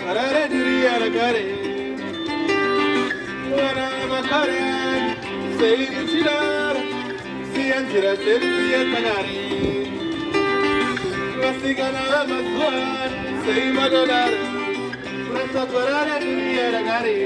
Karare duri aragare. Wana makare. Sei muchidara. Siyanjira selfie tagare. Wasigana mazwan. Sei madodara. Prasa karare duri aragare.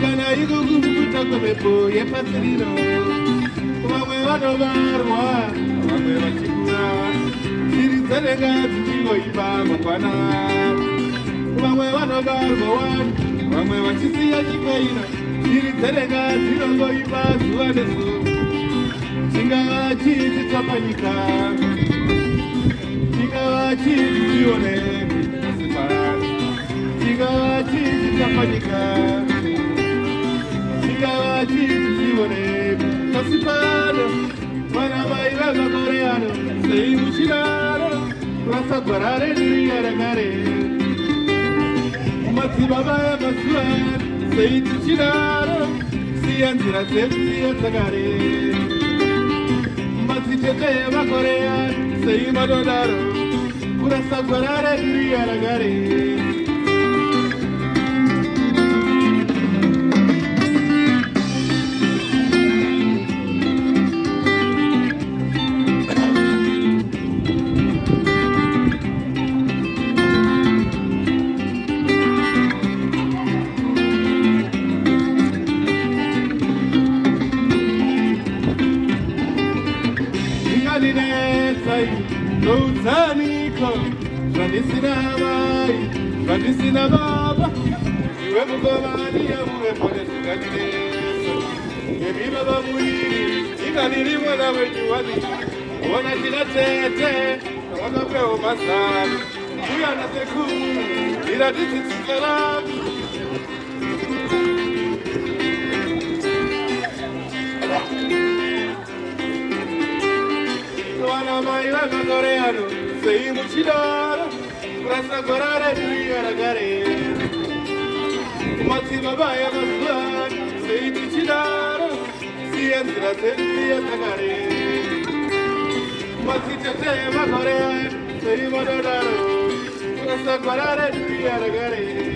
Kana igo kubuta komepo ye patrino. Wamwe wanobarwa, wamwe wachikura. Chirizelenga tuchingo iba mwana. Wamwe wanobarwa, wamwe wachisiya chikaina. Chirizelenga tirongo iba zuwa nesu. Chingawa chiti tapanyika. Chingawa chiti chione. Chingawa chiti tapanyika. Chingawa chiti chione. Kasipano, wana maila koreano. Sei muchirano, rasa kwarare duri aragare. Mati baba ya masuan, sei muchirano. Siyanjira selfie tagare. Tete makorea, sei madodaro, kurasa kwarare duri aragare. Vandisina baba, iwe mugomani ya muwe pone suganineso. Yebi baba mwini, ikaniri mwana wejuwani. Wana jina tete, wana peo masani. Uya na teku, ila disi tsikarabi. Wana maiwa kakoreano, sei muchidara. Rasa kwarare duri aragare. Mati baba ya maswan, sei tichidara. Siyanjira selfie tagare. Mati tete makorea, sei madodaro. Rasa kwarare duri aragare.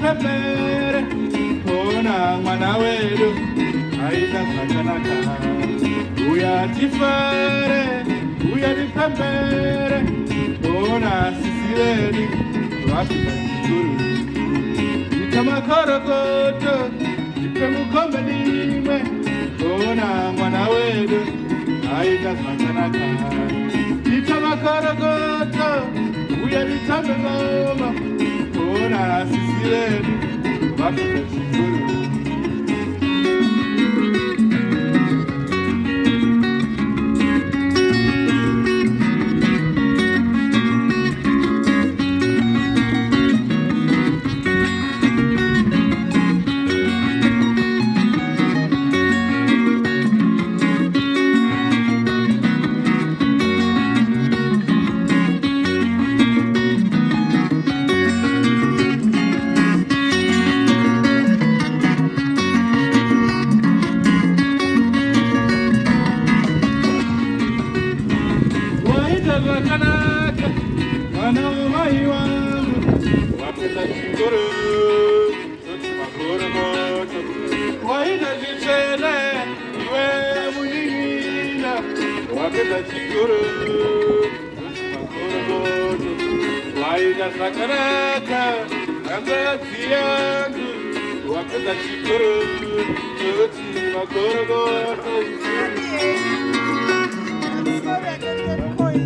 pembere ona mwana wedu aita zvakanaka uya tifare uya tipembere ona sisi vedu vapinda chikuru ita makorokoto tipe mukombe nimwe ona mwana wedu aita zvakanaka ita makorokoto uya titambe ngoma ona sisi vedu vapinda chikuru.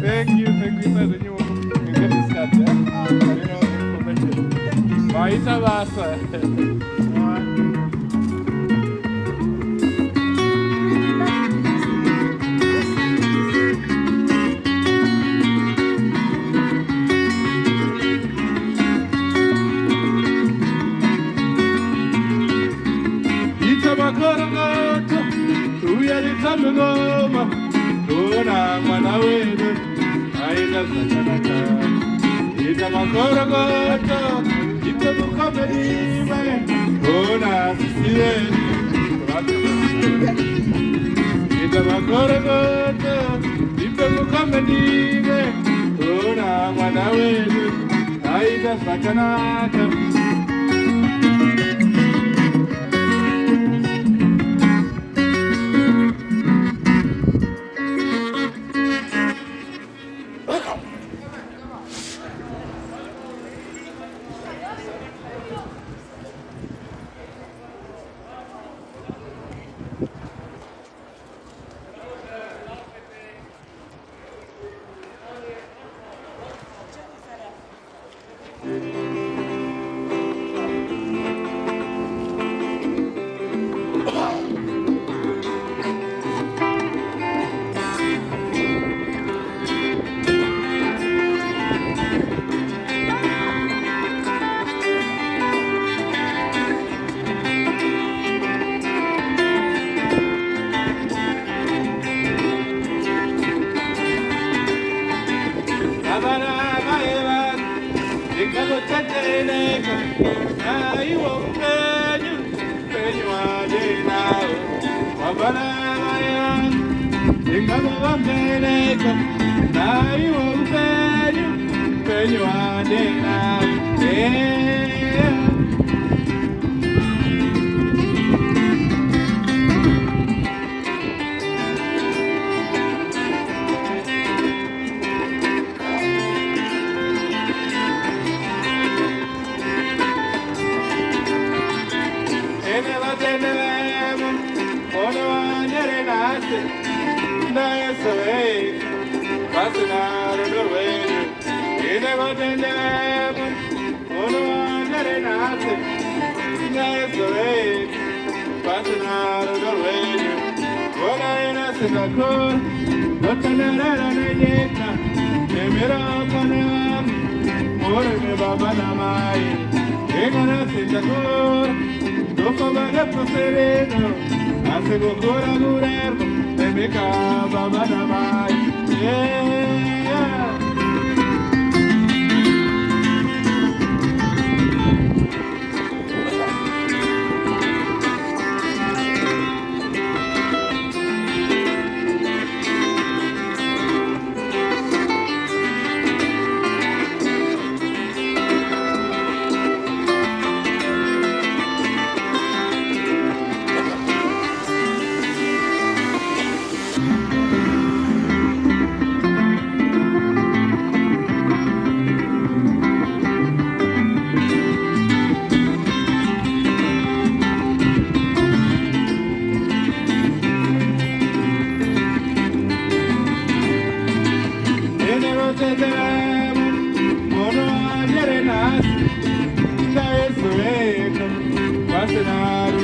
Thank you. Then you can get the start, yeah? Information. Vaita Vasa.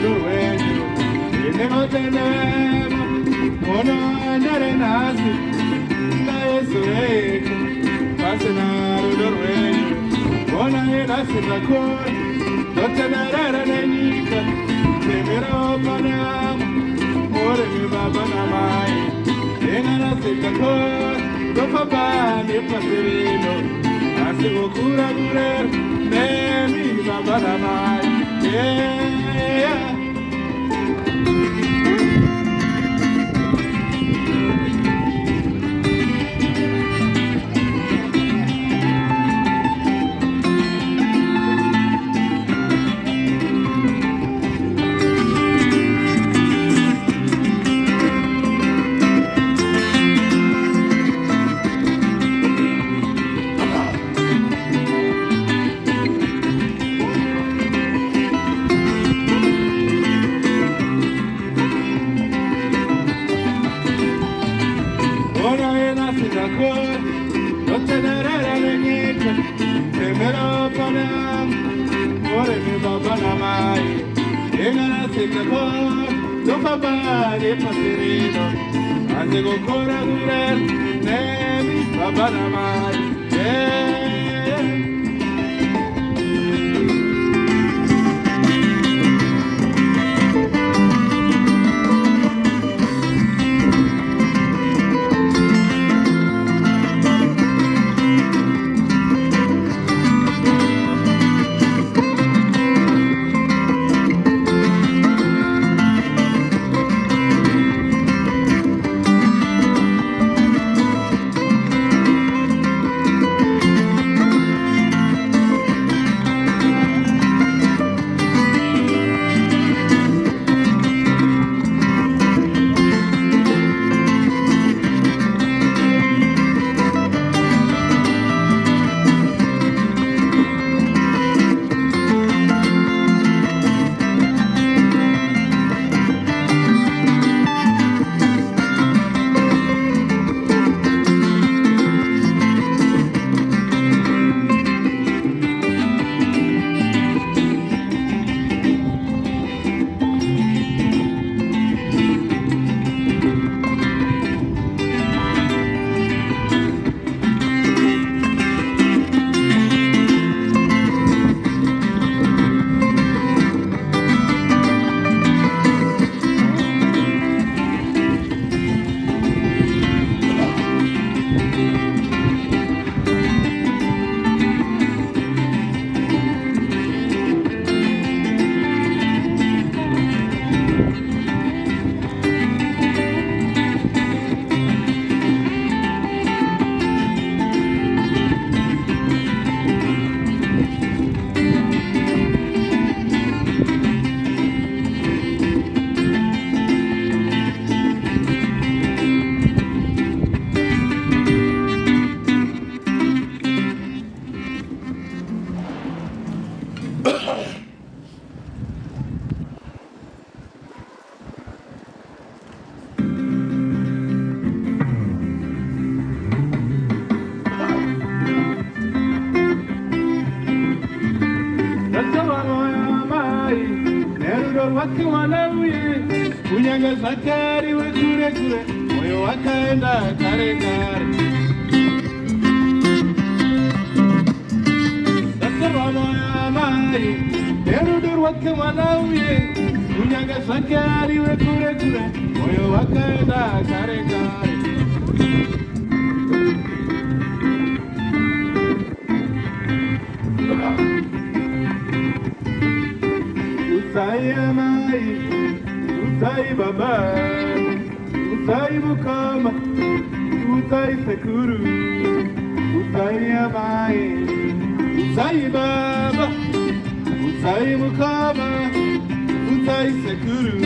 ruwenyu inotenema ono ndere nasi Yesu wetu pasina ruwenyu ona nasi takoni dotenera nenyika temera panamu more mi baba na mai nasi takoni dopabani pasirino asigokura gure nemi baba na mai yeah. Zakari we kure kure, moyo wakaenda kare kare. Sasa moyo mai, erudur wake wanauye. Kunyaga zakari we kure kure, moyo wakaenda kare kare. Usaya mai. Usai baba, usai mukama, usai sekuru, usai amai, usai baba, usai mukama, usai sekuru.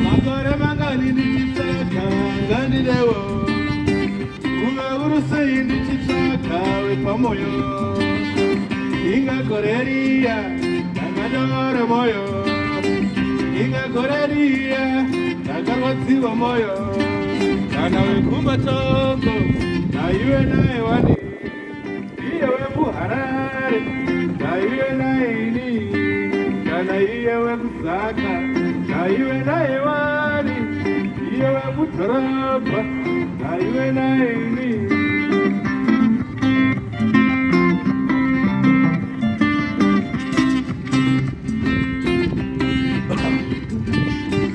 Magore mangani ni chaka, ngani dewo. Sayindi chitsaka we pamoyo Inga koreria Nagadore moyo Inga koreria Nagarwatsi wa moyo kana wekumba tongo na iwe naye wani iye wemuharare na iwe naye ini kana iye wekusaka na iwe naye wani iye wemutoraba na iwe naye ini.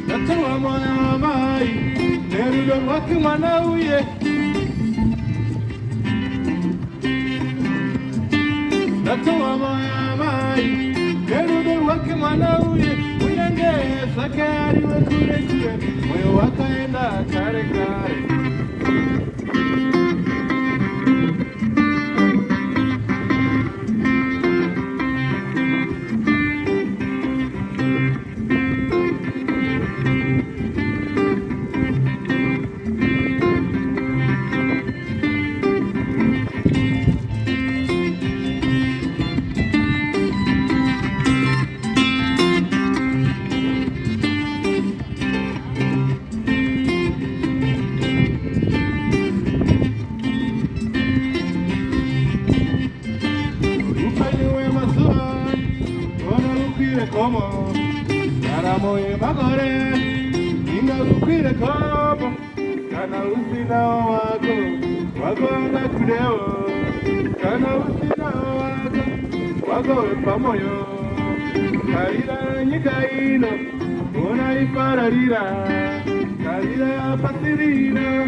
Natoa mwana mai nerudo wake mwana uye natoa mwana mai nerudo wake mwana uye unyange sakari we kure kure moyo wakaenda kare kare. Como Yaramo e Magore Inga ukwire kopo Kana usina wako Wako na kudeo Kana usina wako Wako pamoyo Karira nyikaino Una ipararira Karira pasirina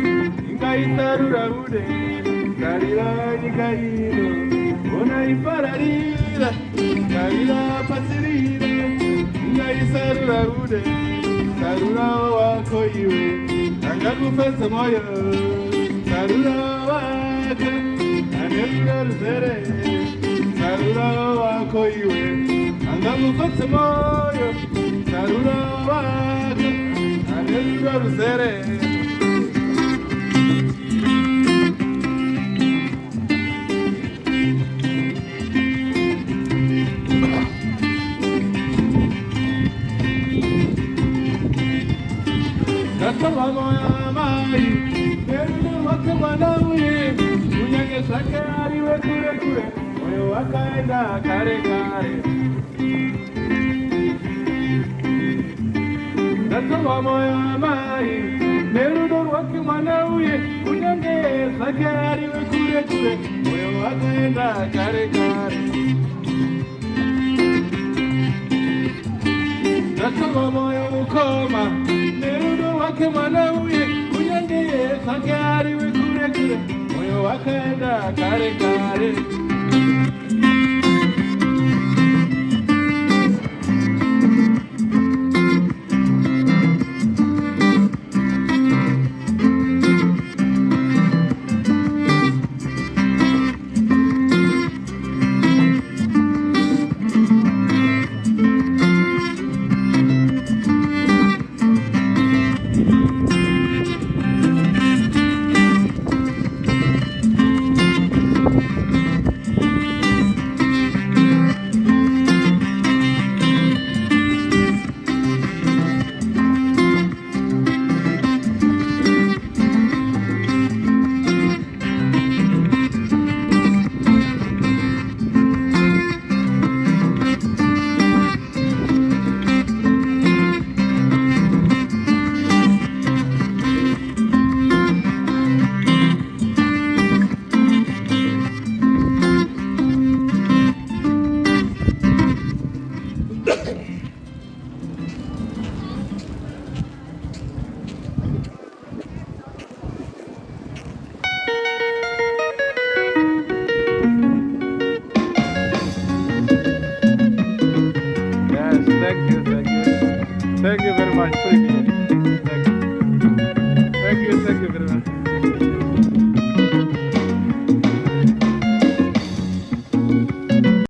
Inga isarura ude Karira nyikaino Una ipararira Karira pasirina Sarura ude, sarura wako iwe, angakupesa moyo. Sarura wako, anelura ruzere. Sarura wako iwe, angakupesa moyo. Sarura wako, anelura ruzere. Natoa moya mai, nerudo wake mwana uye, unyange sakari we kure kure, moyo wakaenda kare kare. Natoa moya mai, nerudo wake mwana uye, unyange sakari we kure kure, moyo wakaenda kare kare. Natoa moyo ukoma, nerudo wake mwana uye, unyange sakari we kure kure, moyo wakaenda kare kare.